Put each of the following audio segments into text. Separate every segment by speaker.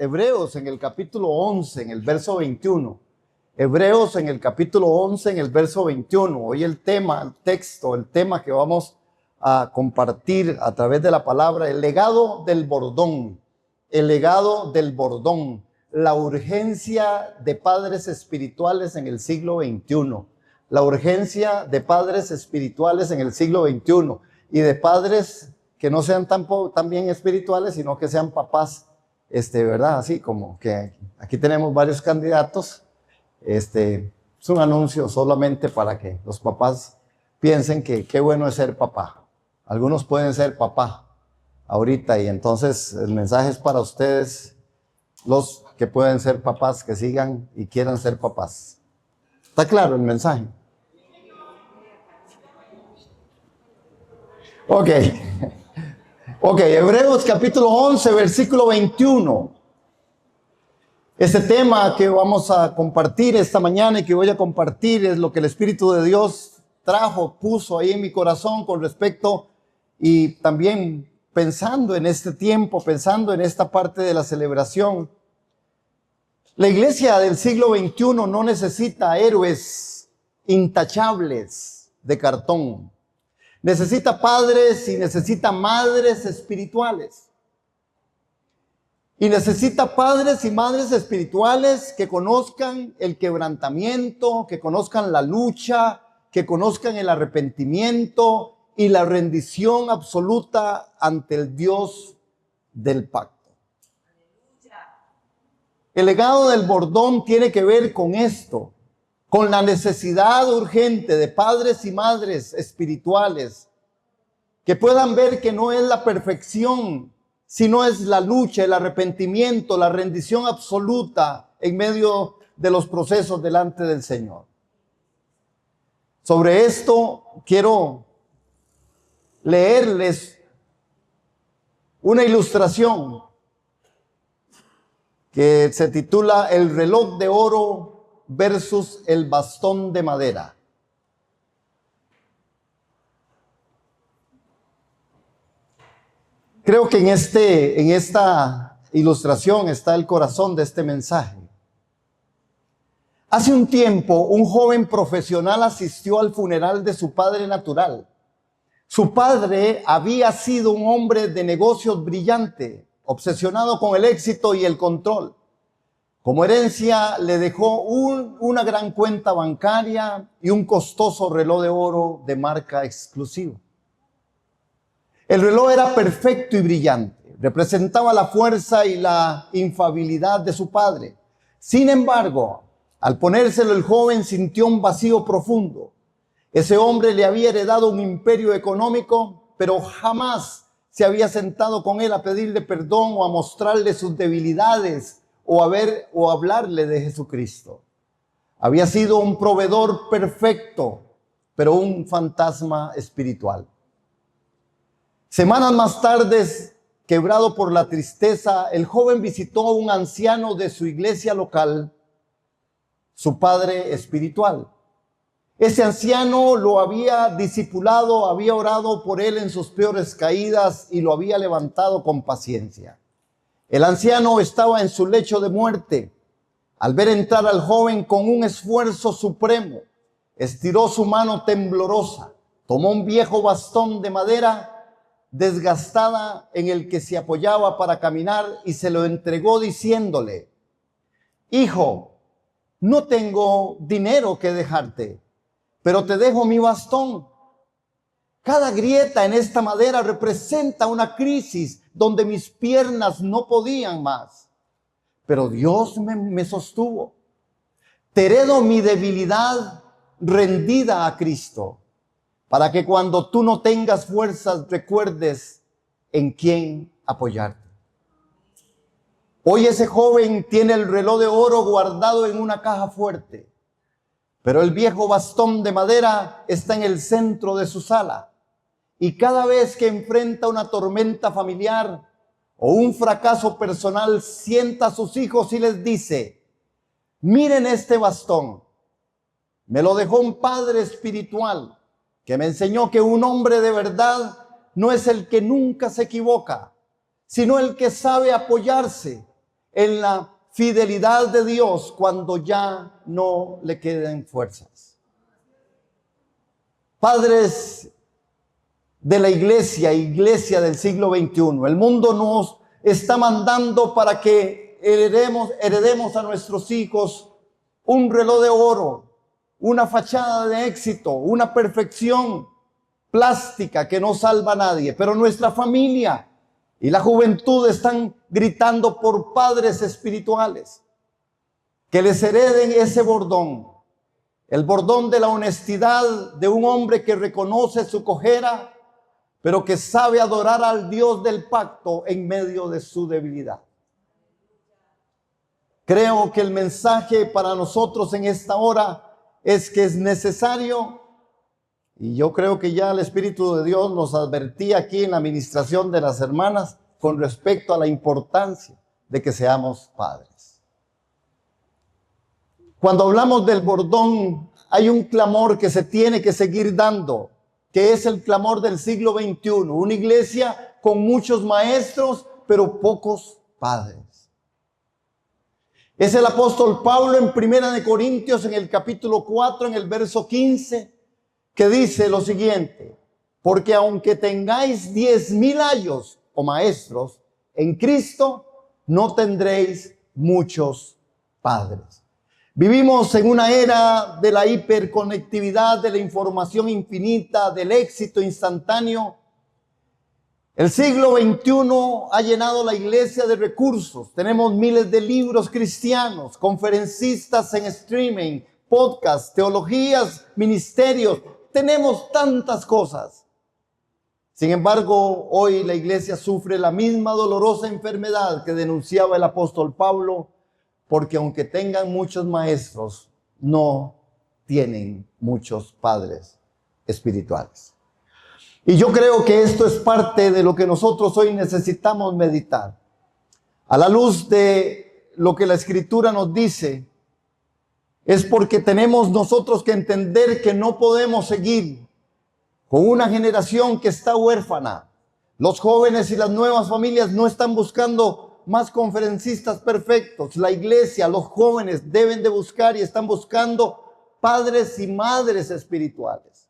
Speaker 1: Hebreos en el capítulo 11, en el verso 21. Hebreos en el capítulo 11, en el verso 21. Hoy el tema que vamos a compartir a través de la palabra, el legado del bordón. El legado del bordón. La urgencia de padres espirituales en el siglo XXI. La urgencia de padres espirituales en el siglo XXI. Y de padres que no sean también espirituales, sino que sean papás, ¿verdad? Así como que aquí tenemos varios candidatos. Es un anuncio solamente para que los papás piensen que qué bueno es ser papá. Algunos pueden ser papá ahorita y entonces el mensaje es para ustedes, los que pueden ser papás, que sigan y quieran ser papás. ¿Está claro el mensaje? Ok, Hebreos capítulo 11, versículo 21. Este tema que vamos a compartir esta mañana y que voy a compartir es lo que el Espíritu de Dios puso ahí en mi corazón con respecto y también pensando en este tiempo, pensando en esta parte de la celebración. La iglesia del siglo XXI no necesita héroes intachables de cartón. Necesita padres y necesita madres espirituales. Y necesita padres y madres espirituales que conozcan el quebrantamiento, que conozcan la lucha, que conozcan el arrepentimiento y la rendición absoluta ante el Dios del pacto. El legado del bordón tiene que ver con esto, con la necesidad urgente de padres y madres espirituales que puedan ver que no es la perfección, sino es la lucha, el arrepentimiento, la rendición absoluta en medio de los procesos delante del Señor. Sobre esto quiero leerles una ilustración que se titula El reloj de oro versus el bastón de madera. Creo que en esta ilustración está el corazón de este mensaje. Hace un tiempo, un joven profesional asistió al funeral de su padre natural. Su padre había sido un hombre de negocios brillante, obsesionado con el éxito y el control. Como herencia, le dejó una gran cuenta bancaria y un costoso reloj de oro de marca exclusiva. El reloj era perfecto y brillante, representaba la fuerza y la infalibilidad de su padre. Sin embargo, al ponérselo el joven sintió un vacío profundo. Ese hombre le había heredado un imperio económico, pero jamás se había sentado con él a pedirle perdón o a mostrarle sus debilidades o a hablarle de Jesucristo. Había sido un proveedor perfecto, pero un fantasma espiritual. Semanas más tarde, quebrado por la tristeza, el joven visitó a un anciano de su iglesia local, su padre espiritual. Ese anciano lo había discipulado, había orado por él en sus peores caídas y lo había levantado con paciencia. El anciano estaba en su lecho de muerte. Al ver entrar al joven con un esfuerzo supremo, estiró su mano temblorosa, tomó un viejo bastón de madera desgastada en el que se apoyaba para caminar y se lo entregó diciéndole: hijo, no tengo dinero que dejarte, pero te dejo mi bastón. Cada grieta en esta madera representa una crisis donde mis piernas no podían más, pero Dios me sostuvo. Te heredo mi debilidad rendida a Cristo, para que cuando tú no tengas fuerzas recuerdes en quién apoyarte. Hoy ese joven tiene el reloj de oro guardado en una caja fuerte, pero el viejo bastón de madera está en el centro de su sala. Y cada vez que enfrenta una tormenta familiar o un fracaso personal, sienta a sus hijos y les dice: miren este bastón, me lo dejó un padre espiritual que me enseñó que un hombre de verdad no es el que nunca se equivoca, sino el que sabe apoyarse, en la fidelidad de Dios cuando ya no le queden fuerzas. Padres de la iglesia del siglo XXI, el mundo nos está mandando para que heredemos a nuestros hijos un reloj de oro, una fachada de éxito, una perfección plástica que no salva a nadie. Pero nuestra familia y la juventud están gritando por padres espirituales que les hereden ese bordón, el bordón de la honestidad de un hombre que reconoce su cojera, pero que sabe adorar al Dios del pacto en medio de su debilidad. Creo que el mensaje para nosotros en esta hora es que es necesario, y yo creo que ya el Espíritu de Dios nos advertía aquí en la administración de las hermanas con respecto a la importancia de que seamos padres. Cuando hablamos del bordón, hay un clamor que se tiene que seguir dando, que es el clamor del siglo XXI, una iglesia con muchos maestros, pero pocos padres. Es el apóstol Pablo en 1 Corintios, en el capítulo 4, en el verso 15, que dice lo siguiente: porque aunque tengáis 10,000 ayos o maestros, en Cristo no tendréis muchos padres. Vivimos en una era de la hiperconectividad, de la información infinita, del éxito instantáneo. El siglo XXI ha llenado la iglesia de recursos. Tenemos miles de libros cristianos, conferencistas en streaming, podcasts, teologías, ministerios. Tenemos tantas cosas. Sin embargo, hoy la iglesia sufre la misma dolorosa enfermedad que denunciaba el apóstol Pablo, porque aunque tengan muchos maestros, no tienen muchos padres espirituales. Y yo creo que esto es parte de lo que nosotros hoy necesitamos meditar. A la luz de lo que la Escritura nos dice, es porque tenemos nosotros que entender que no podemos seguir con una generación que está huérfana. Los jóvenes y las nuevas familias no están buscando más conferencistas perfectos. La iglesia, los jóvenes deben de buscar y están buscando padres y madres espirituales.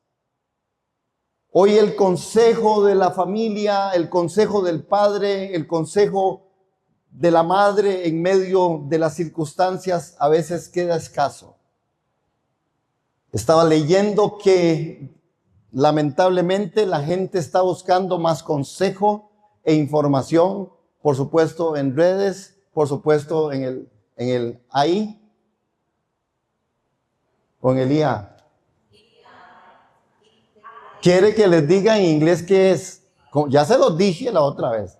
Speaker 1: Hoy el consejo de la familia, el consejo del padre, el consejo de la madre en medio de las circunstancias a veces queda escaso. Estaba leyendo que lamentablemente la gente está buscando más consejo e información, por supuesto en redes, por supuesto en el AI o en el IA. ¿Quiere que les diga en inglés qué es? Ya se los dije la otra vez.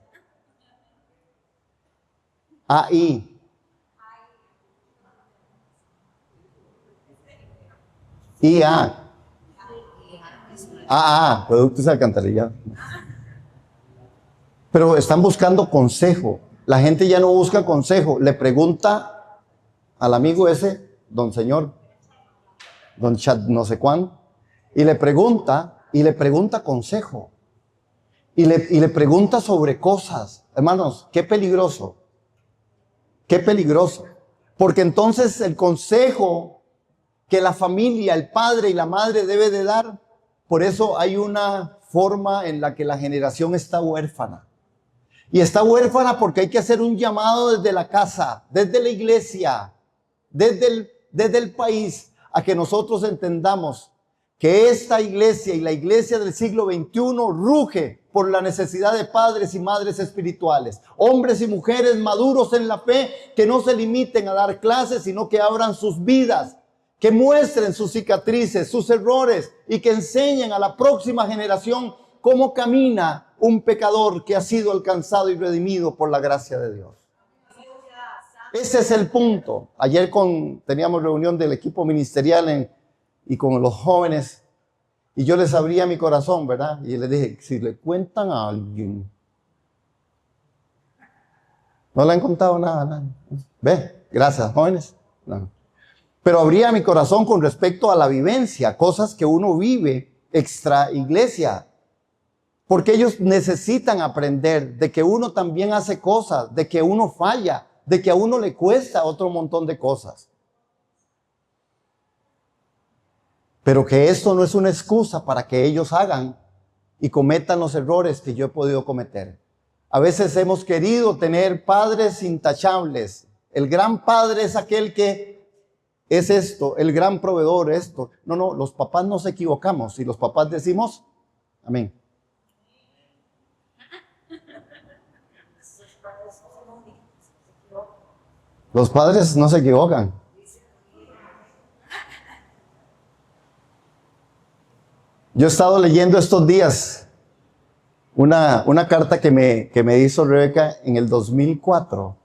Speaker 1: AI. IA. Productos de alcantarillado. Pero están buscando consejo. La gente ya no busca consejo. Le pregunta al amigo ese, don señor, don chat no sé cuándo, y le pregunta consejo. Y le pregunta sobre cosas. Hermanos, qué peligroso. Qué peligroso. Porque entonces el consejo que la familia, el padre y la madre debe de dar, por eso hay una forma en la que la generación está huérfana. Y está huérfana porque hay que hacer un llamado desde la casa, desde la iglesia, desde el país, a que nosotros entendamos que esta iglesia y la iglesia del siglo XXI ruge por la necesidad de padres y madres espirituales, hombres y mujeres maduros en la fe, que no se limiten a dar clases, sino que abran sus vidas, que muestren sus cicatrices, sus errores, y que enseñen a la próxima generación cómo camina un pecador que ha sido alcanzado y redimido por la gracia de Dios. Ese es el punto. Ayer teníamos reunión del equipo ministerial y con los jóvenes, y yo les abría mi corazón, ¿verdad? Y les dije, si le cuentan a alguien, no le han contado nada a nadie. ¿Ve? Gracias, jóvenes. No. Pero abría mi corazón con respecto a la vivencia, cosas que uno vive extra iglesia. Porque ellos necesitan aprender de que uno también hace cosas, de que uno falla, de que a uno le cuesta otro montón de cosas. Pero que esto no es una excusa para que ellos hagan y cometan los errores que yo he podido cometer. A veces hemos querido tener padres intachables. El gran padre es aquel que es esto, el gran proveedor, esto. No, los papás nos equivocamos y los papás decimos, amén. Los padres no se equivocan. Yo he estado leyendo estos días una carta que me hizo Rebeca en el 2004.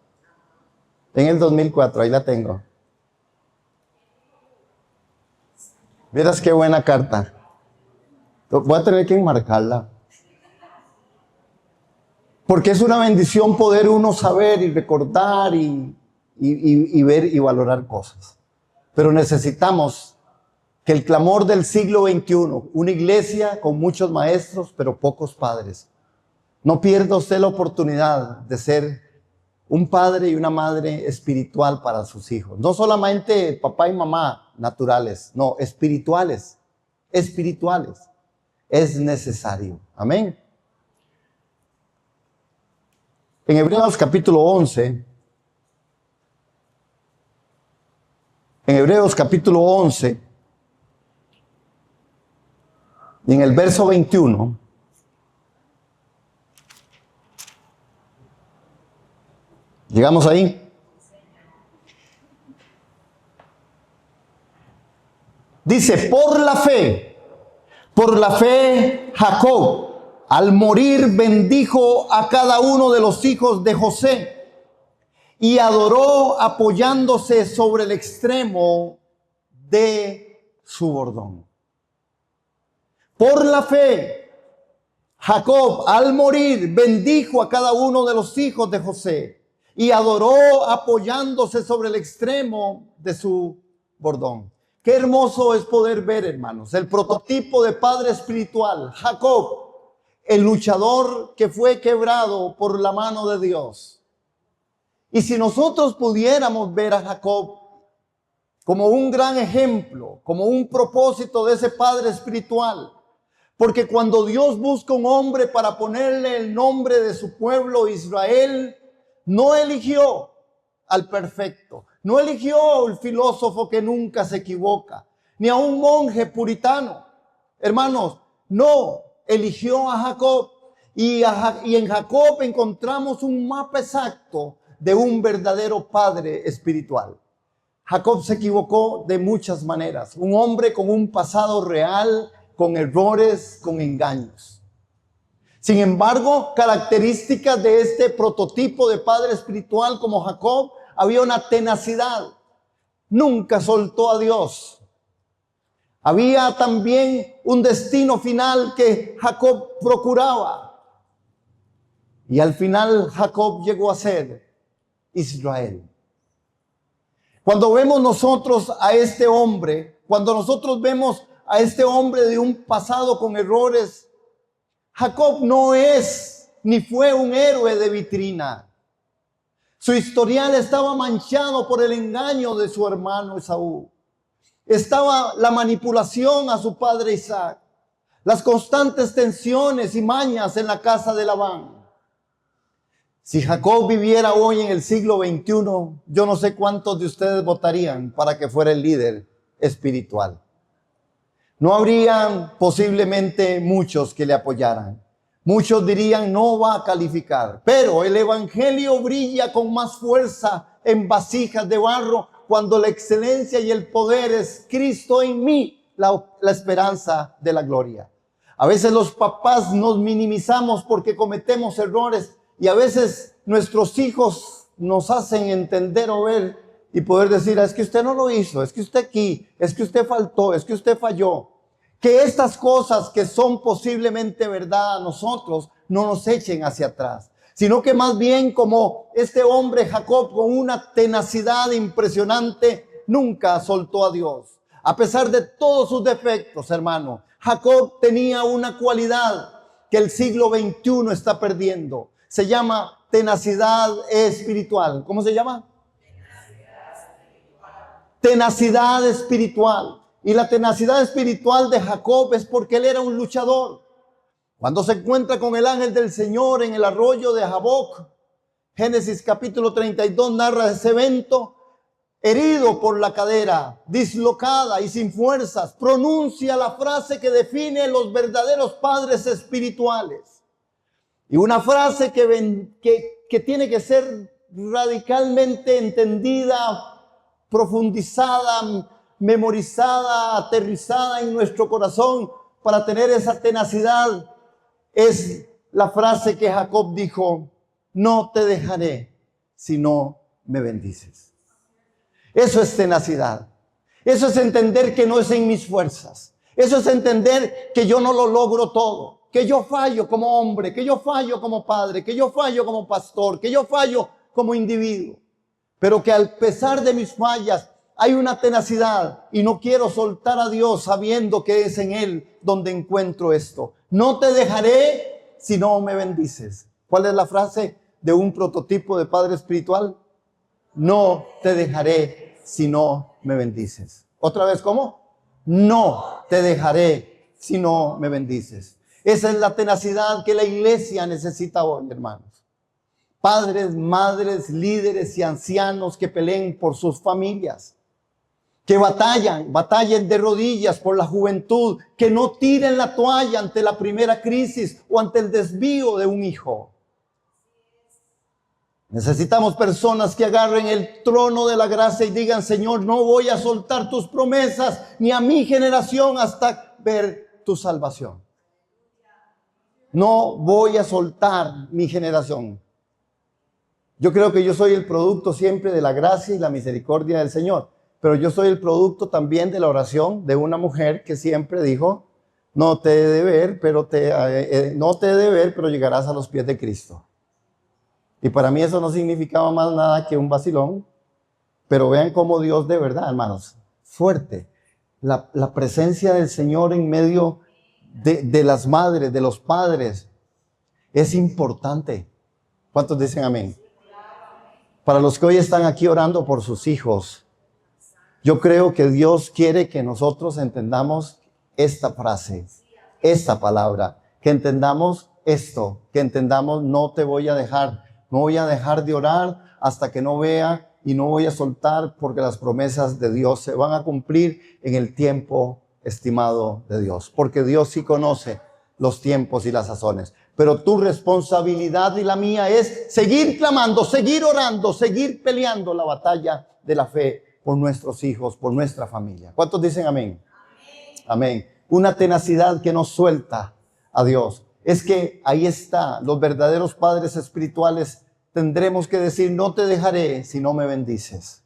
Speaker 1: En el 2004, ahí la tengo. Vieras qué buena carta. Voy a tener que enmarcarla. Porque es una bendición poder uno saber y recordar y ver y valorar cosas. Pero necesitamos que el clamor del siglo XXI, una iglesia con muchos maestros, pero pocos padres. No pierda usted la oportunidad de ser un padre y una madre espiritual para sus hijos. No solamente papá y mamá naturales, no, espirituales. Espirituales. Es necesario. Amén. En Hebreos capítulo 11, en Hebreos capítulo 11, y en el verso 21, ¿llegamos ahí? Dice, por la fe, Jacob, al morir, bendijo a cada uno de los hijos de José y adoró apoyándose sobre el extremo de su bordón. Por la fe, Jacob, al morir, bendijo a cada uno de los hijos de José y adoró apoyándose sobre el extremo de su bordón. Qué hermoso es poder ver, hermanos, el prototipo de padre espiritual, Jacob, el luchador que fue quebrado por la mano de Dios. Y si nosotros pudiéramos ver a Jacob como un gran ejemplo, como un propósito de ese padre espiritual, porque cuando Dios busca un hombre para ponerle el nombre de su pueblo Israel, no eligió al perfecto, no eligió al filósofo que nunca se equivoca, ni a un monje puritano. Hermanos, no, eligió a Jacob y en Jacob encontramos un mapa exacto de un verdadero padre espiritual. Jacob se equivocó de muchas maneras, un hombre con un pasado real, con errores, con engaños. Sin embargo, características de este prototipo de padre espiritual como Jacob, había una tenacidad. Nunca soltó a Dios. Había también un destino final que Jacob procuraba. Y al final Jacob llegó a ser Israel. Cuando vemos nosotros a este hombre, cuando nosotros vemos a este hombre de un pasado con errores, Jacob no es ni fue un héroe de vitrina. Su historial estaba manchado por el engaño de su hermano Esaú. Estaba la manipulación a su padre Isaac, las constantes tensiones y mañas en la casa de Labán. Si Jacob viviera hoy en el siglo XXI, yo no sé cuántos de ustedes votarían para que fuera el líder espiritual. No habrían posiblemente muchos que le apoyaran. Muchos dirían no va a calificar. Pero el evangelio brilla con más fuerza en vasijas de barro cuando la excelencia y el poder es Cristo en mí, la esperanza de la gloria. A veces los papás nos minimizamos porque cometemos errores y a veces nuestros hijos nos hacen entender o ver y poder decir, es que usted no lo hizo, es que usted aquí, es que usted faltó, es que usted falló. Que estas cosas que son posiblemente verdad a nosotros no nos echen hacia atrás, sino que más bien como este hombre Jacob con una tenacidad impresionante nunca soltó a Dios. A pesar de todos sus defectos, hermano, Jacob tenía una cualidad que el siglo XXI está perdiendo. Se llama tenacidad espiritual. ¿Cómo se llama? Tenacidad espiritual. Y la tenacidad espiritual de Jacob es porque él era un luchador. Cuando se encuentra con el ángel del Señor en el arroyo de Jaboc, Génesis capítulo 32 narra ese evento. Herido por la cadera, dislocada y sin fuerzas, pronuncia la frase que define los verdaderos padres espirituales. Y una frase que tiene que ser radicalmente entendida, profundizada, memorizada, aterrizada en nuestro corazón para tener esa tenacidad. Es la frase que Jacob dijo: no te dejaré si no me bendices. Eso es tenacidad. Eso es entender que no es en mis fuerzas. Eso es entender que yo no lo logro todo. Que yo fallo como hombre, que yo fallo como padre, que yo fallo como pastor, que yo fallo como individuo. Pero que al pesar de mis fallas hay una tenacidad y no quiero soltar a Dios sabiendo que es en Él donde encuentro esto. No te dejaré si no me bendices. ¿Cuál es la frase de un prototipo de padre espiritual? No te dejaré si no me bendices. Otra vez, ¿cómo? No te dejaré si no me bendices. Esa es la tenacidad que la iglesia necesita hoy, hermanos. Padres, madres, líderes y ancianos que peleen por sus familias. Que batallen de rodillas por la juventud. Que no tiren la toalla ante la primera crisis o ante el desvío de un hijo. Necesitamos personas que agarren el trono de la gracia y digan: Señor, no voy a soltar tus promesas ni a mi generación hasta ver tu salvación. No voy a soltar mi generación. Yo creo que yo soy el producto siempre de la gracia y la misericordia del Señor, pero yo soy el producto también de la oración de una mujer que siempre dijo: no te he de ver, pero llegarás a los pies de Cristo. Y para mí eso no significaba más nada que un vacilón. Pero vean cómo Dios de verdad, hermanos, fuerte. La presencia del Señor en medio de las madres, de los padres, es importante. ¿Cuántos dicen amén? Para los que hoy están aquí orando por sus hijos, yo creo que Dios quiere que nosotros entendamos esta frase, esta palabra, que entendamos esto, que entendamos: no te voy a dejar. No voy a dejar de orar hasta que no vea y no voy a soltar, porque las promesas de Dios se van a cumplir en el tiempo estimado de Dios. Porque Dios sí conoce los tiempos y las sazones. Pero tu responsabilidad y la mía es seguir clamando, seguir orando, seguir peleando la batalla de la fe por nuestros hijos, por nuestra familia. ¿Cuántos dicen amén? Amén. Una tenacidad que nos suelta a Dios. Es que ahí está, los verdaderos padres espirituales tendremos que decir: no te dejaré si no me bendices.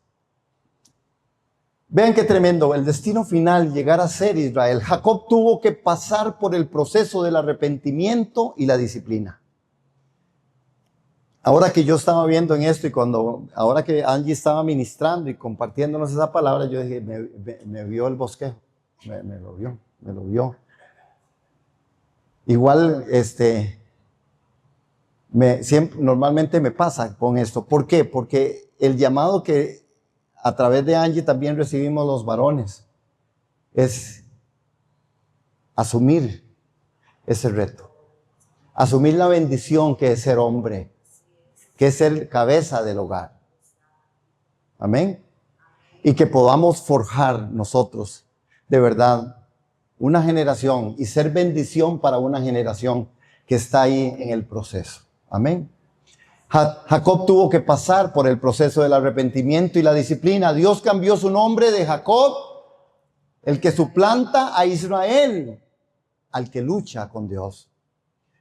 Speaker 1: Vean qué tremendo, el destino final, llegar a ser Israel. Jacob tuvo que pasar por el proceso del arrepentimiento y la disciplina. Ahora que yo estaba viendo en esto y ahora que Angie estaba ministrando y compartiéndonos esa palabra, yo dije: me vio el bosquejo, me lo vio. Igual, normalmente me pasa con esto. ¿Por qué? Porque el llamado que a través de Angie también recibimos los varones es asumir ese reto. Asumir la bendición que es ser hombre, que es ser cabeza del hogar. Amén. Y que podamos forjar nosotros, de verdad, una generación y ser bendición para una generación que está ahí en el proceso. Amén. Jacob tuvo que pasar por el proceso del arrepentimiento y la disciplina. Dios cambió su nombre de Jacob, el que suplanta, a Israel, al que lucha con Dios.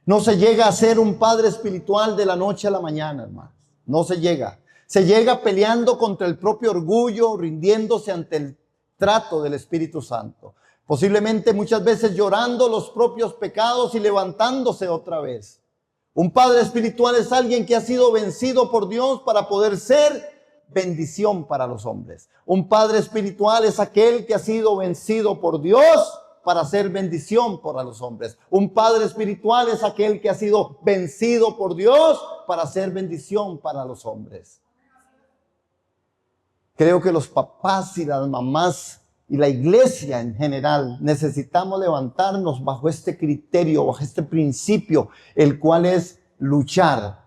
Speaker 1: No se llega a ser un padre espiritual de la noche a la mañana, hermanos. No se llega. Se llega peleando contra el propio orgullo, rindiéndose ante el trato del Espíritu Santo. Posiblemente muchas veces llorando los propios pecados y levantándose otra vez. Un padre espiritual es alguien que ha sido vencido por Dios para poder ser bendición para los hombres. Un padre espiritual es aquel que ha sido vencido por Dios para hacer bendición para los hombres. Un padre espiritual es aquel que ha sido vencido por Dios para hacer bendición para los hombres. Creo que los papás y las mamás y la iglesia en general necesitamos levantarnos bajo este criterio, bajo este principio, el cual es luchar,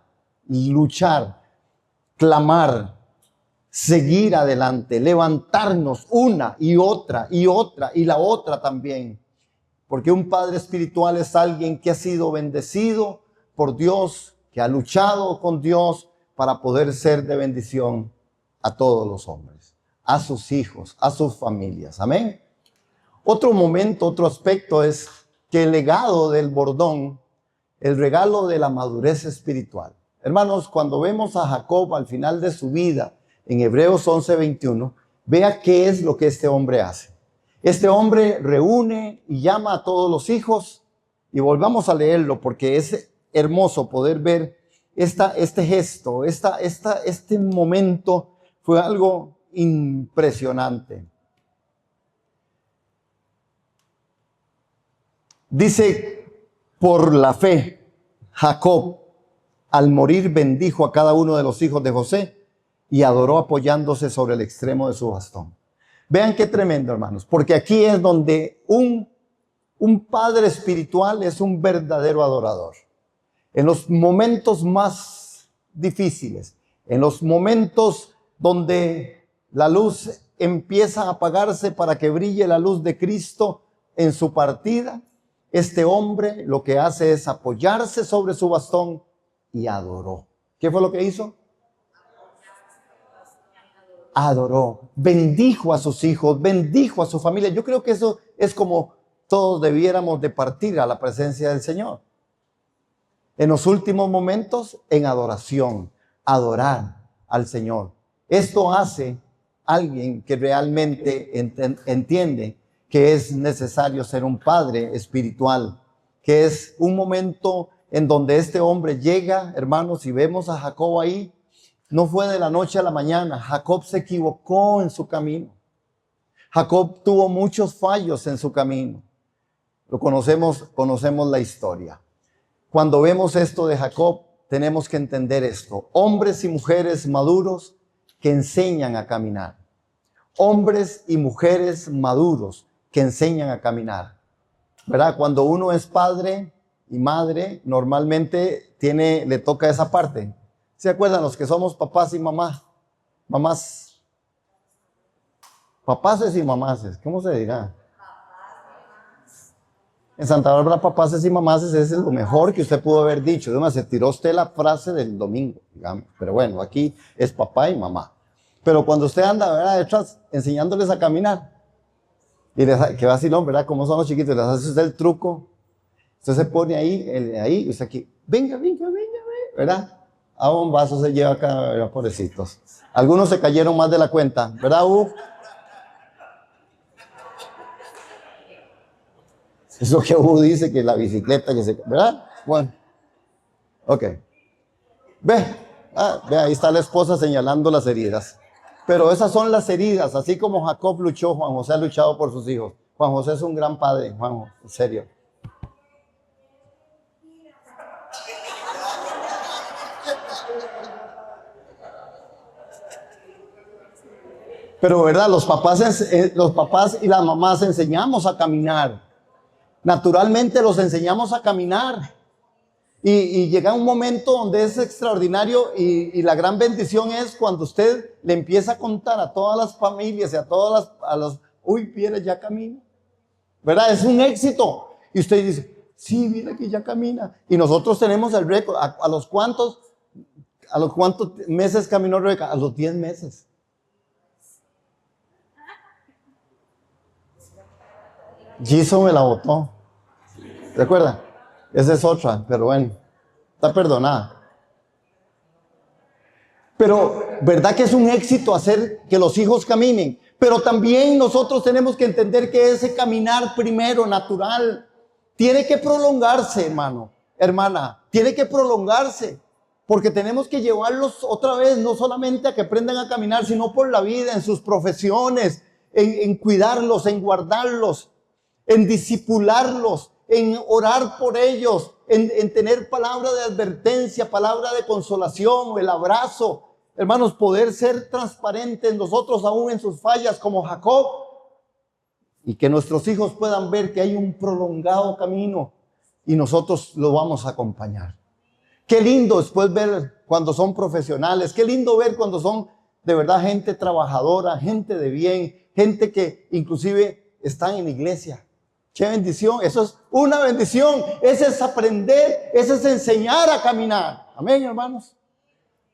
Speaker 1: clamar, seguir adelante, levantarnos una y otra y la otra también. Porque un padre espiritual es alguien que ha sido bendecido por Dios, que ha luchado con Dios para poder ser de bendición a todos los hombres, a sus hijos, a sus familias. Amén. Otro momento, otro aspecto es que el legado del bordón, el regalo de la madurez espiritual. Hermanos, cuando vemos a Jacob al final de su vida, en Hebreos 11:21, vea qué es lo que este hombre hace. Este hombre reúne y llama a todos los hijos, y volvamos a leerlo porque es hermoso poder ver este gesto, este momento fue algo impresionante. Dice, por la fe, Jacob, al morir, bendijo a cada uno de los hijos de José y adoró apoyándose sobre el extremo de su bastón. Vean qué tremendo, hermanos, porque aquí es donde un padre espiritual es un verdadero adorador. En los momentos más difíciles, en los momentos donde la luz empieza a apagarse para que brille la luz de Cristo en su partida, este hombre lo que hace es apoyarse sobre su bastón y adoró. ¿Qué fue lo que hizo? Adoró, bendijo a sus hijos, bendijo a su familia. Yo creo que eso es como todos debiéramos de partir a la presencia del Señor. En los últimos momentos, en adoración, adorar al Señor. Esto hace alguien que realmente entiende que es necesario ser un padre espiritual, que es un momento en donde este hombre llega, hermanos, y vemos a Jacob ahí. No fue de la noche a la mañana. Jacob se equivocó en su camino. Jacob tuvo muchos fallos en su camino. Conocemos la historia. Cuando vemos esto de Jacob, tenemos que entender esto. Hombres y mujeres maduros que enseñan a caminar. Hombres y mujeres maduros que enseñan a caminar. ¿Verdad? Cuando uno es padre y madre, normalmente le toca esa parte. ¿Se acuerdan los que somos papás y mamás? Papaces y mamaces, ¿cómo se dirá? En Santa Bárbara, papaces y mamaces es lo mejor que usted pudo haber dicho. Además, se tiró usted la frase del domingo, digamos. Pero bueno, aquí es papá y mamá. Pero cuando usted anda, ¿verdad?, detrás, enseñándoles a caminar, y que vacilón, ¿verdad? Como son los chiquitos, les hace usted el truco. Usted se pone ahí, y usted aquí, venga, ¿verdad? A un vaso se lleva acá, ¿verdad? Pobrecitos. Algunos se cayeron más de la cuenta, ¿verdad, Hugo? Es lo que Hugo dice, que la bicicleta que se... ¿Verdad? Bueno. Ok. Ve, ahí está la esposa señalando las heridas. Pero esas son las heridas. Así como Jacob luchó, Juan José ha luchado por sus hijos. Juan José es un gran padre, Juanjo, en serio. Pero, ¿verdad? Los papás y las mamás enseñamos a caminar. Naturalmente los enseñamos a caminar. Y llega un momento donde es extraordinario y la gran bendición es cuando usted le empieza a contar a todas las familias y a uy, mire, ya camina. ¿Verdad? Es un éxito. Y usted dice, sí, mire que ya camina. Y nosotros tenemos el récord. ¿A los cuántos meses caminó Rebeca? A los 10 meses. Giso me la botó. ¿Se acuerdan? Esa es otra, pero bueno, está perdonada. Pero, ¿verdad que es un éxito hacer que los hijos caminen? Pero también nosotros tenemos que entender que ese caminar primero, natural, tiene que prolongarse, hermano, hermana, tiene que prolongarse. Porque tenemos que llevarlos otra vez, no solamente a que aprendan a caminar, sino por la vida, en sus profesiones, en cuidarlos, en guardarlos. en disipularlos, en orar por ellos, en tener palabra de advertencia, palabra de consolación, el abrazo. Hermanos, poder ser transparentes nosotros aún en sus fallas como Jacob, y que nuestros hijos puedan ver que hay un prolongado camino y nosotros lo vamos a acompañar. Qué lindo después ver cuando son profesionales, qué lindo ver cuando son de verdad gente trabajadora, gente de bien, gente que inclusive están en la iglesia. Qué bendición, eso es una bendición, ese es aprender, ese es enseñar a caminar. Amén, hermanos.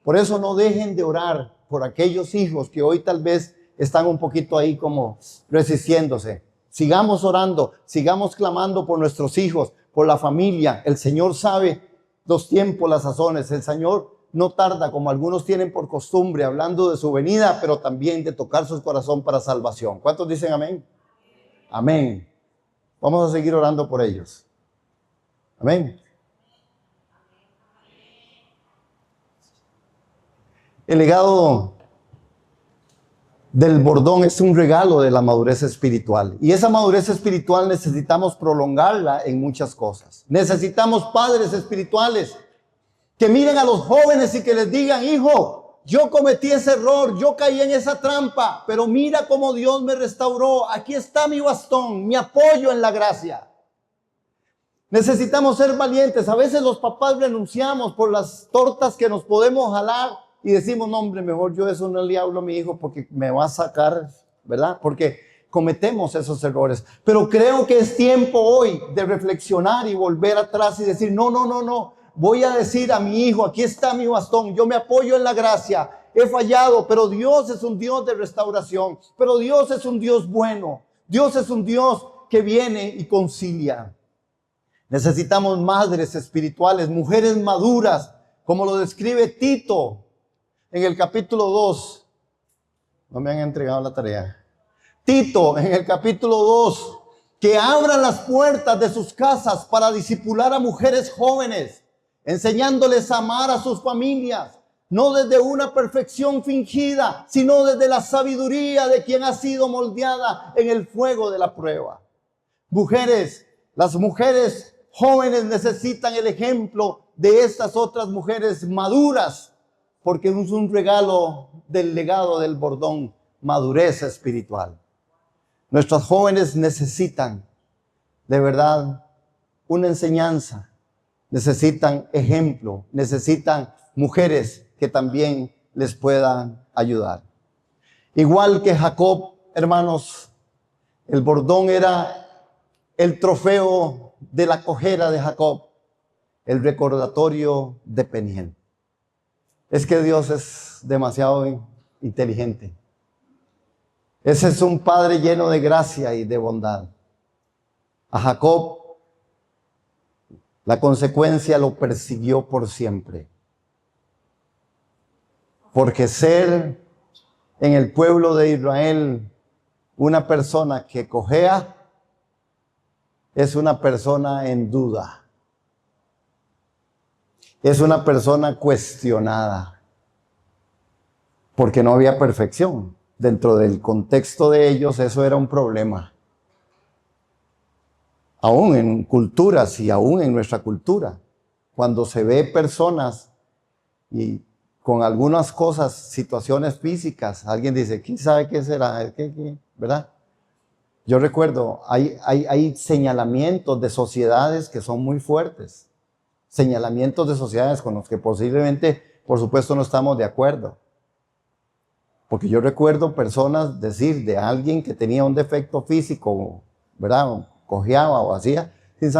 Speaker 1: Por eso no dejen de orar por aquellos hijos que hoy tal vez están un poquito ahí como resistiéndose. Sigamos orando, sigamos clamando por nuestros hijos, por la familia. El Señor sabe los tiempos, las sazones. El Señor no tarda, como algunos tienen por costumbre, hablando de su venida, pero también de tocar su corazón para salvación. ¿Cuántos dicen amén? Amén. Vamos a seguir orando por ellos. Amén. El legado del bordón es un regalo de la madurez espiritual. Y esa madurez espiritual necesitamos prolongarla en muchas cosas. Necesitamos padres espirituales que miren a los jóvenes y que les digan: hijo, yo cometí ese error, yo caí en esa trampa, pero mira cómo Dios me restauró. Aquí está mi bastón, mi apoyo en la gracia. Necesitamos ser valientes. A veces los papás renunciamos por las tortas que nos podemos jalar y decimos: no, hombre, mejor yo eso no le hablo a mi hijo porque me va a sacar, ¿verdad? Porque cometemos esos errores. Pero creo que es tiempo hoy de reflexionar y volver atrás y decir: no. Voy a decir a mi hijo: aquí está mi bastón, yo me apoyo en la gracia. He fallado, pero Dios es un Dios de restauración. Pero Dios es un Dios bueno. Dios es un Dios que viene y concilia. Necesitamos madres espirituales, mujeres maduras, como lo describe Tito en el capítulo 2. No me han entregado la tarea. Tito, en el capítulo 2, que abran las puertas de sus casas para discipular a mujeres jóvenes, enseñándoles a amar a sus familias, no desde una perfección fingida, sino desde la sabiduría de quien ha sido moldeada en el fuego de la prueba. Mujeres, las mujeres jóvenes necesitan el ejemplo de estas otras mujeres maduras, porque es un regalo del legado del bordón, madurez espiritual. Nuestras jóvenes necesitan, de verdad, una enseñanza, necesitan ejemplo, necesitan mujeres que también les puedan ayudar. Igual que Jacob, hermanos, el bordón era el trofeo de la cojera de Jacob, el recordatorio de Peniel. Es que Dios es demasiado inteligente. Ese es un Padre lleno de gracia y de bondad. A Jacob, la consecuencia lo persiguió por siempre. Porque ser en el pueblo de Israel una persona que cojea es una persona en duda. Es una persona cuestionada. Porque no había perfección. Dentro del contexto de ellos eso era un problema. Aún en culturas y aún en nuestra cultura. Cuando se ve personas y con algunas cosas, situaciones físicas, alguien dice: ¿quién sabe qué será? ¿Qué? ¿Verdad? Yo recuerdo, hay señalamientos de sociedades que son muy fuertes. Señalamientos de sociedades con los que posiblemente, por supuesto, no estamos de acuerdo. Porque yo recuerdo personas decir de alguien que tenía un defecto físico, ¿verdad? Cojeaba o hacía, quién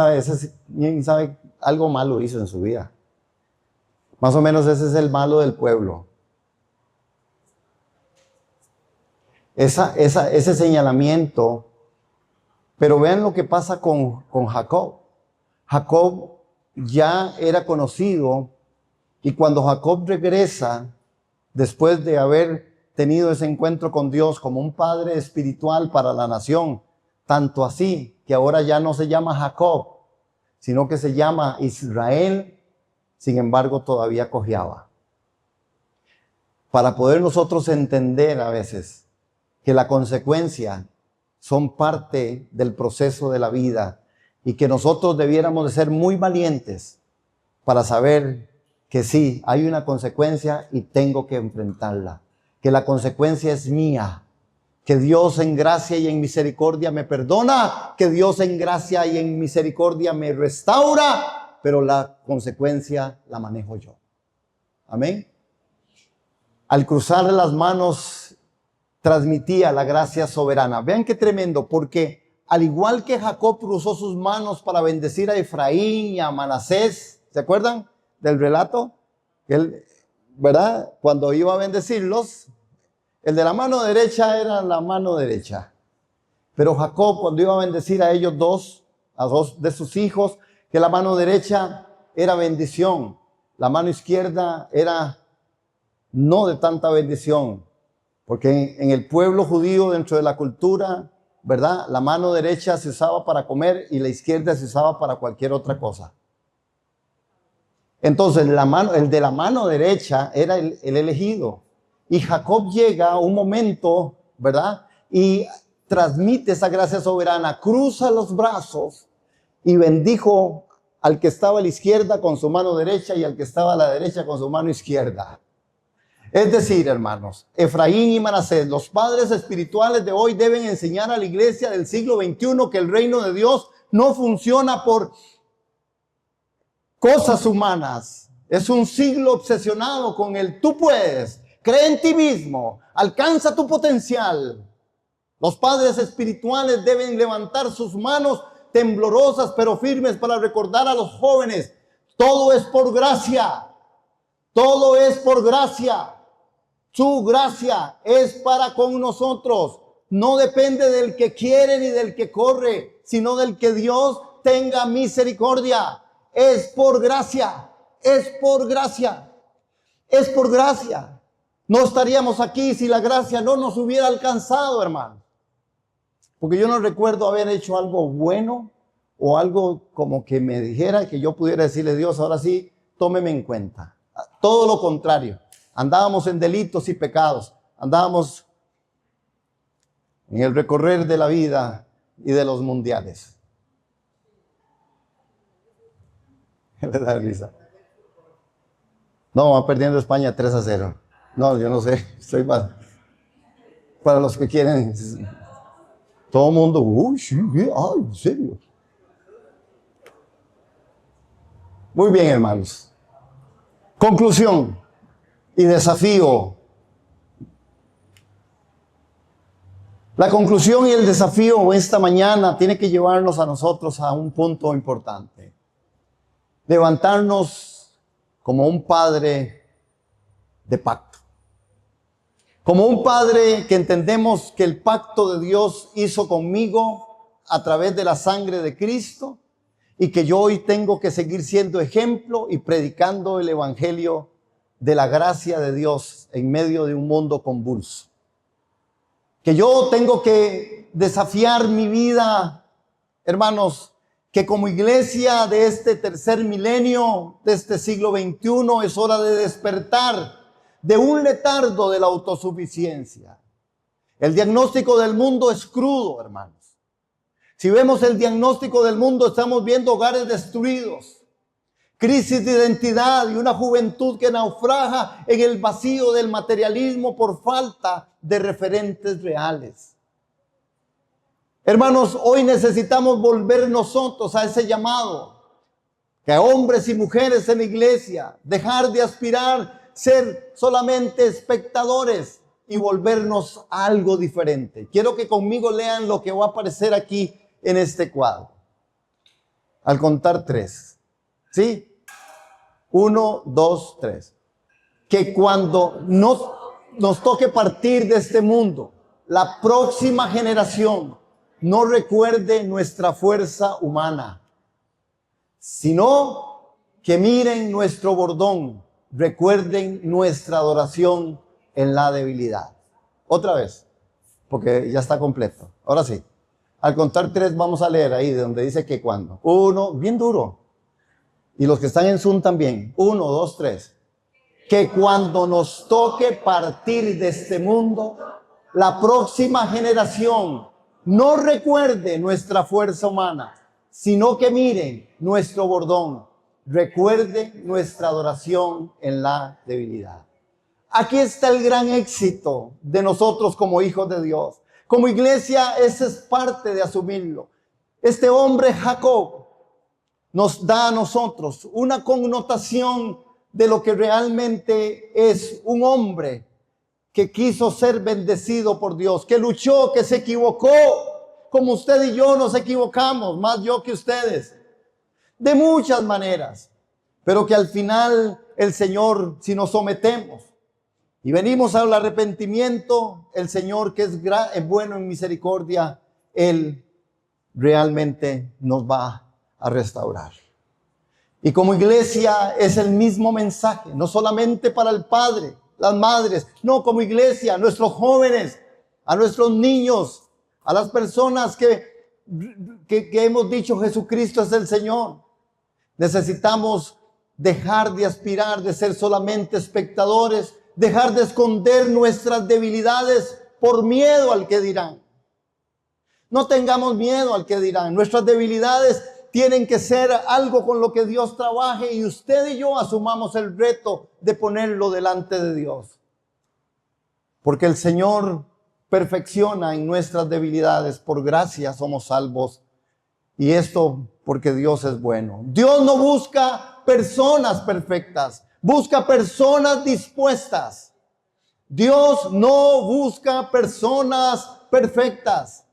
Speaker 1: sabe, algo malo hizo en su vida. Más o menos ese es el malo del pueblo. Ese señalamiento. Pero vean lo que pasa con Jacob. Jacob ya era conocido, y cuando Jacob regresa, después de haber tenido ese encuentro con Dios como un padre espiritual para la nación, tanto así que ahora ya no se llama Jacob, sino que se llama Israel, sin embargo todavía cojeaba. Para poder nosotros entender a veces que la consecuencia son parte del proceso de la vida y que nosotros debiéramos de ser muy valientes para saber que sí, hay una consecuencia y tengo que enfrentarla, que la consecuencia es mía, que Dios en gracia y en misericordia me perdona, que Dios en gracia y en misericordia me restaura, pero la consecuencia la manejo yo. Amén. Al cruzar las manos transmitía la gracia soberana. Vean qué tremendo, porque al igual que Jacob cruzó sus manos para bendecir a Efraín y a Manasés, ¿se acuerdan del relato? Él, ¿verdad? Cuando iba a bendecirlos, el de la mano derecha era la mano derecha. Pero Jacob, cuando iba a bendecir a ellos dos, a dos de sus hijos, que la mano derecha era bendición, la mano izquierda era no de tanta bendición, porque en el pueblo judío, dentro de la cultura, ¿verdad? La mano derecha se usaba para comer y la izquierda se usaba para cualquier otra cosa. Entonces, el de la mano derecha era el elegido. Y Jacob llega a un momento, ¿verdad? Y transmite esa gracia soberana, cruza los brazos y bendijo al que estaba a la izquierda con su mano derecha y al que estaba a la derecha con su mano izquierda. Es decir, hermanos, Efraín y Manasés, los padres espirituales de hoy deben enseñar a la iglesia del siglo XXI que el reino de Dios no funciona por cosas humanas. Es un siglo obsesionado con el tú puedes, cree en ti mismo, alcanza tu potencial. Los padres espirituales deben levantar sus manos temblorosas pero firmes para recordar a los jóvenes, todo es por gracia, todo es por gracia. Su gracia es para con nosotros. No depende del que quiere ni del que corre, sino del que Dios tenga misericordia. Es por gracia, es por gracia, es por gracia. No estaríamos aquí si la gracia no nos hubiera alcanzado, hermano. Porque yo no recuerdo haber hecho algo bueno o algo como que me dijera que yo pudiera decirle a Dios, ahora sí, tómeme en cuenta. Todo lo contrario. Andábamos en delitos y pecados. Andábamos en el recorrer de la vida y de los mundiales. Le da risa. No, va perdiendo España 3-0. No, yo no sé. Estoy mal. Para los que quieren. Todo el mundo, uy, sí, ay, en serio. Muy bien, hermanos. Conclusión y desafío. La conclusión y el desafío esta mañana tiene que llevarnos a nosotros a un punto importante. Levantarnos como un padre de pacto. Como un padre que entendemos que el pacto de Dios hizo conmigo a través de la sangre de Cristo y que yo hoy tengo que seguir siendo ejemplo y predicando el evangelio de la gracia de Dios en medio de un mundo convulso. Que yo tengo que desafiar mi vida, hermanos, que como iglesia de este tercer milenio, de este siglo XXI, es hora de despertar de un letargo de la autosuficiencia. El diagnóstico del mundo es crudo, hermanos. Si vemos el diagnóstico del mundo, estamos viendo hogares destruidos, crisis de identidad y una juventud que naufraga en el vacío del materialismo por falta de referentes reales. Hermanos, hoy necesitamos volver nosotros a ese llamado, que hombres y mujeres en la iglesia, dejar de aspirar ser solamente espectadores y volvernos a algo diferente. Quiero que conmigo lean lo que va a aparecer aquí en este cuadro. Al contar 3. ¿Sí? 1, 2, 3. Que cuando nos toque partir de este mundo, la próxima generación no recuerde nuestra fuerza humana, sino que miren nuestro bordón, recuerden nuestra adoración en la debilidad. Otra vez, porque ya está completo. Ahora sí. Al contar 3 vamos a leer ahí donde dice que cuando. 1, bien duro. Y los que están en Zoom también. 1, 2, 3. Que cuando nos toque partir de este mundo, la próxima generación no recuerde nuestra fuerza humana, sino que mire nuestro bordón. Recuerde nuestra adoración en la debilidad. Aquí está el gran éxito de nosotros como hijos de Dios. Como iglesia, esa es parte de asumirlo. Este hombre Jacob nos da a nosotros una connotación de lo que realmente es un hombre que quiso ser bendecido por Dios, que luchó, que se equivocó, como usted y yo nos equivocamos, más yo que ustedes, de muchas maneras, pero que al final el Señor, si nos sometemos y venimos al arrepentimiento, el Señor, que es bueno en misericordia, Él realmente nos va a restaurar. Y como iglesia es el mismo mensaje, no solamente para el padre, las madres, no, como iglesia, a nuestros jóvenes, a nuestros niños, a las personas que hemos dicho Jesucristo es el Señor. Necesitamos dejar de aspirar, de ser solamente espectadores, dejar de esconder nuestras debilidades por miedo al que dirán. No tengamos miedo al que dirán. Nuestras debilidades tienen que ser algo con lo que Dios trabaje y usted y yo asumamos el reto de ponerlo delante de Dios. Porque el Señor perfecciona en nuestras debilidades. Por gracia somos salvos. Y esto porque Dios es bueno. Dios no busca personas perfectas. Busca personas dispuestas. Dios no busca personas perfectas.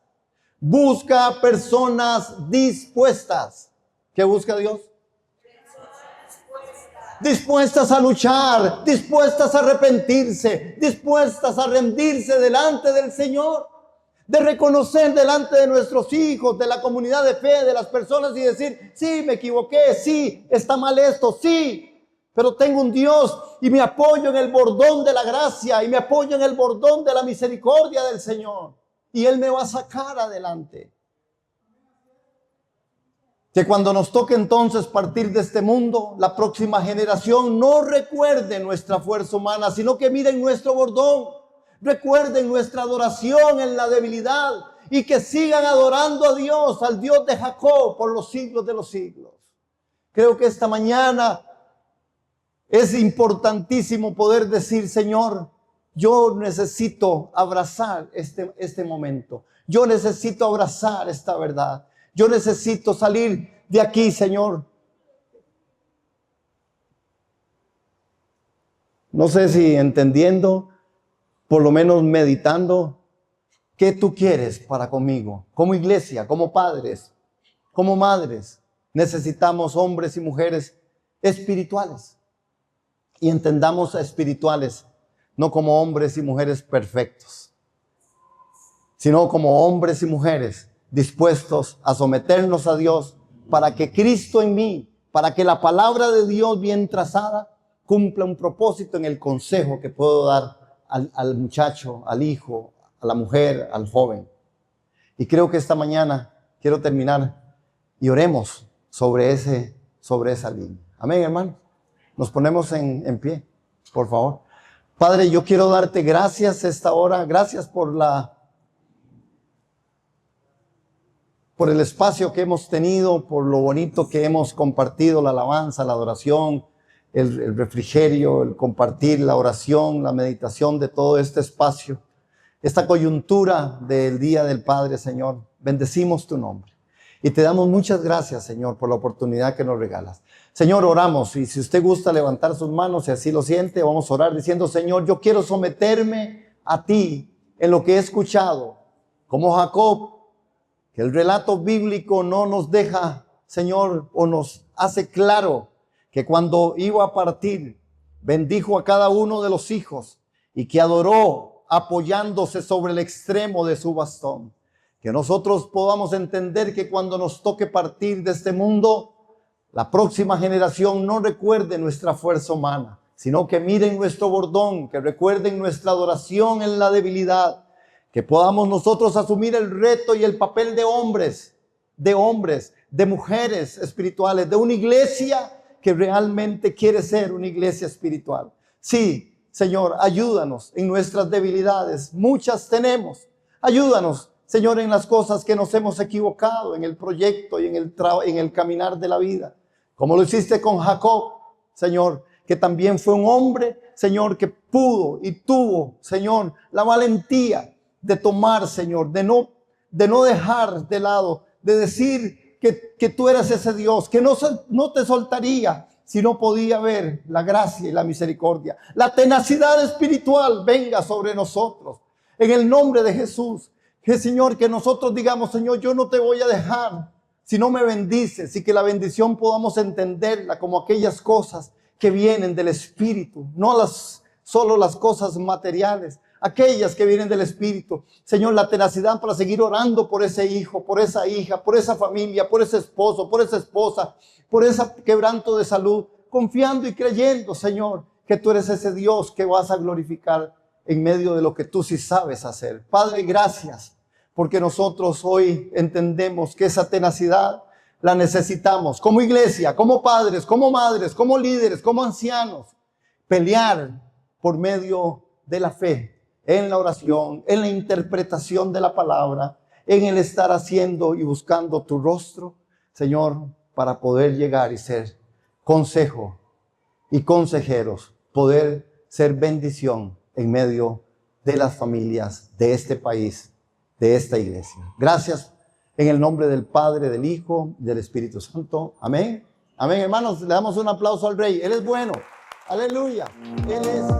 Speaker 1: Busca personas dispuestas. ¿Qué busca Dios? Dispuestas a luchar, dispuestas a arrepentirse, dispuestas a rendirse delante del Señor, de reconocer delante de nuestros hijos, de la comunidad de fe, de las personas y decir, sí, me equivoqué, sí, está mal esto, sí, pero tengo un Dios y me apoyo en el bordón de la gracia y me apoyo en el bordón de la misericordia del Señor. Y Él me va a sacar adelante. Que cuando nos toque entonces partir de este mundo, la próxima generación no recuerde nuestra fuerza humana, sino que miren nuestro bordón. Recuerden nuestra adoración en la debilidad y que sigan adorando a Dios, al Dios de Jacob, por los siglos de los siglos. Creo que esta mañana es importantísimo poder decir, Señor, yo necesito abrazar este momento. Yo necesito abrazar esta verdad. Yo necesito salir de aquí, Señor. No sé si entendiendo, por lo menos meditando, ¿qué tú quieres para conmigo? Como iglesia, como padres, como madres, necesitamos hombres y mujeres espirituales. Y entendamos espirituales no como hombres y mujeres perfectos, sino como hombres y mujeres dispuestos a someternos a Dios para que Cristo en mí, para que la palabra de Dios bien trazada cumpla un propósito en el consejo que puedo dar al muchacho, al hijo, a la mujer, al joven. Y creo que esta mañana quiero terminar y oremos sobre esa línea. Amén, hermano. Nos ponemos en pie, por favor. Padre, yo quiero darte gracias esta hora. Gracias por el espacio que hemos tenido, por lo bonito que hemos compartido, la alabanza, la adoración, el refrigerio, el compartir, la oración, la meditación de todo este espacio. Esta coyuntura del Día del Padre, Señor, bendecimos tu nombre. Y te damos muchas gracias, Señor, por la oportunidad que nos regalas. Señor, oramos, y si usted gusta levantar sus manos, si así lo siente, vamos a orar diciendo, Señor, yo quiero someterme a ti en lo que he escuchado, como Jacob, que el relato bíblico no nos deja, Señor, o nos hace claro que cuando iba a partir, bendijo a cada uno de los hijos y que adoró apoyándose sobre el extremo de su bastón. Que nosotros podamos entender que cuando nos toque partir de este mundo, la próxima generación no recuerde nuestra fuerza humana, sino que miren nuestro bordón, que recuerden nuestra adoración en la debilidad, que podamos nosotros asumir el reto y el papel de hombres, de mujeres espirituales, de una iglesia que realmente quiere ser una iglesia espiritual. Sí, Señor, ayúdanos en nuestras debilidades. Muchas tenemos. Ayúdanos, Señor, en las cosas que nos hemos equivocado, en el proyecto y en el caminar de la vida. Como lo hiciste con Jacob, Señor, que también fue un hombre, Señor, que pudo y tuvo, Señor, la valentía de tomar, Señor, de no dejar de lado, de decir que tú eras ese Dios, que no te soltaría si no podía ver la gracia y la misericordia. La tenacidad espiritual venga sobre nosotros. En el nombre de Jesús, que Señor, que nosotros digamos, Señor, yo no te voy a dejar si no me bendices, y que la bendición podamos entenderla como aquellas cosas que vienen del Espíritu, no solo las cosas materiales, aquellas que vienen del Espíritu. Señor, la tenacidad para seguir orando por ese hijo, por esa hija, por esa familia, por ese esposo, por esa esposa, por ese quebranto de salud, confiando y creyendo, Señor, que tú eres ese Dios que vas a glorificar en medio de lo que tú sí sabes hacer. Padre, gracias, porque nosotros hoy entendemos que esa tenacidad la necesitamos como iglesia, como padres, como madres, como líderes, como ancianos. Pelear por medio de la fe, en la oración, en la interpretación de la palabra, en el estar haciendo y buscando tu rostro, Señor, para poder llegar y ser consejo y consejeros, poder ser bendición en medio de las familias de este país, de esta iglesia. Gracias en el nombre del Padre, del Hijo, del Espíritu Santo. Amén. Amén, hermanos. Le damos un aplauso al Rey. Él es bueno. Aleluya. Él es...